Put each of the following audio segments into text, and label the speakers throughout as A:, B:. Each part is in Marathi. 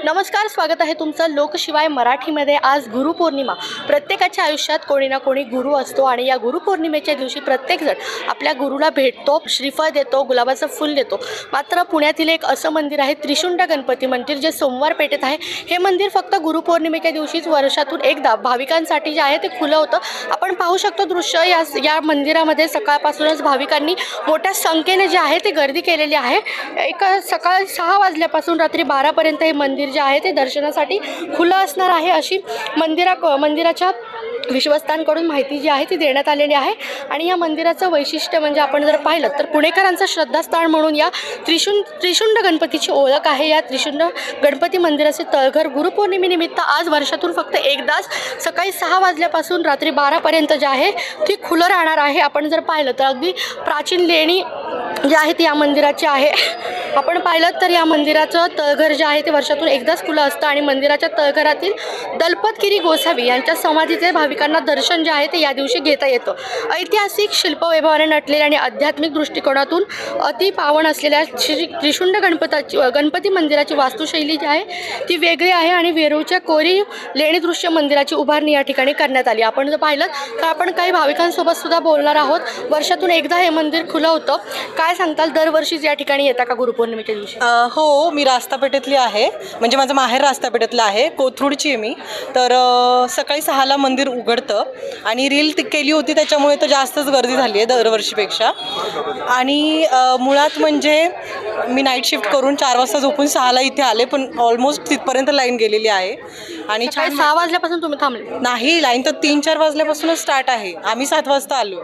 A: नमस्कार, स्वागत आहे तुमचं लोकशिवाय मराठीमध्ये। आज गुरुपौर्णिमा। प्रत्येकाच्या आयुष्यात कोणी ना कोणी गुरु असतो आणि या गुरुपौर्णिमेच्या दिवशी प्रत्येकजण आपल्या गुरुला भेटतो, श्रीफळ देतो, गुलाबाचं फूल देतो। मात्र पुण्यातील एक असं मंदिर आहे त्रिशुंड गणपती मंदिर, जे सोमवार पेठेत आहे। हे मंदिर फक्त गुरुपौर्णिमेच्या दिवशीच वर्षातून एकदा भाविकांसाठी जे आहे ते खुलं होतं। आपण पाहू शकतो दृश्य, या मंदिरामध्ये सकाळपासूनच भाविकांनी मोठ्या संख्येने जे आहे ते गर्दी केलेली आहे। एक सकाळी 6 वाजल्यापासून रात्री 12 पर्यंत हे मंदिर जे आहे ते दर्शनासाठी खुलं असणार आहे, अशी मंदिराच्या विश्वस्तांकडून माहिती जी आहे ती देण्यात आलेली आहे। आणि या मंदिराचं वैशिष्ट्य म्हणजे आपण जर पाहिलं तर पुणेकरांचं श्रद्धास्थान म्हणून या त्रिशुंड गणपतीची ओळख आहे। या त्रिशुंड गणपती मंदिराचे तळघर गुरुपौर्णिमेनिमित्त आज वर्षातून फक्त एकदाच सकाळी 6 वाजल्यापासून रात्री 12 पर्यंत जे आहे ती खुलं राहणार आहे। आपण जर पाहिलं तर अगदी प्राचीन लेणी जी आहे ती या मंदिराची आहे। आपण पाहिलं तर या मंदिराचं तळघर जे आहे ते वर्षातून एकदाच खुलं असतं आणि मंदिराच्या तळघरातील दलपतगिरी गोसावी यांच्या समाधीचे भाविकांना दर्शन जे आहे ते या दिवशी घेता येतं। ऐतिहासिक शिल्पवैभवाने नटलेल्या आणि आध्यात्मिक दृष्टिकोनातून अति पावन असलेल्या त्रिशुंड गणपती मंदिराची वास्तुशैली जी आहे ती वेगळी आहे आणि वेरूळच्या कोरीव लेणी दृश्य मंदिराची उभारणी या ठिकाणी करण्यात आली। आपण जर पाहिलं तर आपण काही भाविकांसोबत सुद्धा बोलणार आहोत। वर्षातून एकदा हे मंदिर खुलं होतं, काय सांगताल? दरवर्षीच या ठिकाणी येता का गुरुपौर्णिमेच्या दिवशी?
B: हो, मी रास्तापेठेतली आहे, म्हणजे माझं माहेर रास्तापेठेतलं आहे, कोथरूडची आहे मी। तर सकाळी 6ला मंदिर उघडतं आणि रील केली होती त्याच्यामुळे तर जास्तच गर्दी झाली आहे दरवर्षीपेक्षा। आणि मुळात म्हणजे मी नाईट शिफ्ट करून 4 वाजता झोपून 6ला इथे आले, पण ऑलमोस्ट तिथपर्यंत लाईन गेलेली आहे। आणि
A: 6 वाजल्यापासून तुम्ही थांबले?
B: नाही, लाईन तर 3-4 वाजल्यापासूनच स्टार्ट आहे, आम्ही 7 वाजता आलो।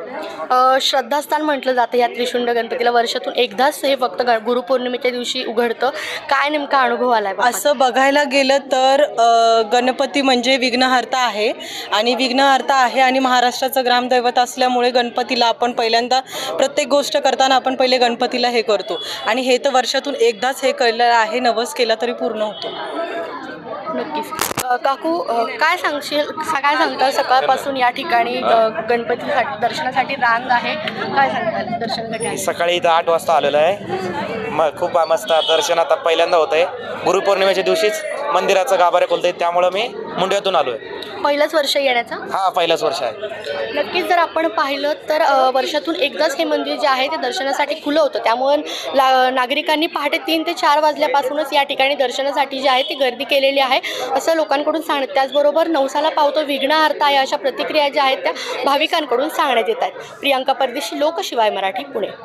A: श्रद्धास्थान म्हटलं जातं या त्रिशुंड गणपतीला, वर्षातून एकदाच हे फक्त गुरुपौर्णिमेच्या दिवशी उघडतं। काय नेमका अनुभव आलाय?
B: असं बघायला गेलं तर गणपती म्हणजे विघ्नहर्ता आहे आणि विघ्नहर्ता आहे आणि महाराष्ट्राचं ग्रामदैवत असल्यामुळे गणपतीला आपण पहिल्यांदा प्रत्येक गोष्ट करताना आपण पहिले गणपतीला हे करतो आणि हे तर वर्षातून एकदाच हे केलेलं आहे, नवस केला तरी पूर्ण होतो।
A: नक्कीच। काकू, काय सांगताल? सकाळपासून या ठिकाणी गणपतीसाठी दर्शनासाठी रांग आहे, काय सांगताल दर्शनासाठी?
C: सकाळी इथं 8 वाजता आलेलो आहे। खूप मस्त दर्शन आता पहिल्यांदा होत आहे। गुरुपौर्णिमेच्या दिवशीच मंदिराचं गाभारे खोलतंय, त्यामुळं मी मुंड्यातून आलो आहे।
A: पहिलंच वर्ष येण्याचं?
C: हा, पहिलंच वर्ष आहे।
A: नक्कीच। जर आपण पाहिलं तर वर्षातून एकदाच हे मंदिर जे आहे ते दर्शनासाठी खुलं होतं, त्यामुळे नागरिकांनी पहाटे 3 ते 4 वाजल्यापासूनच या ठिकाणी दर्शनासाठी जी आहे ती गर्दी केलेली आहे, असं लोकांकडून सांगण्यात। त्याचबरोबर नवसाला पावतो विघ्नहर्ता आहे, अशा प्रतिक्रिया ज्या आहेत त्या भाविकांकडून सांगण्यात येत आहेत। प्रियांका परदेशी, लोकशिवाय मराठी, पुणे।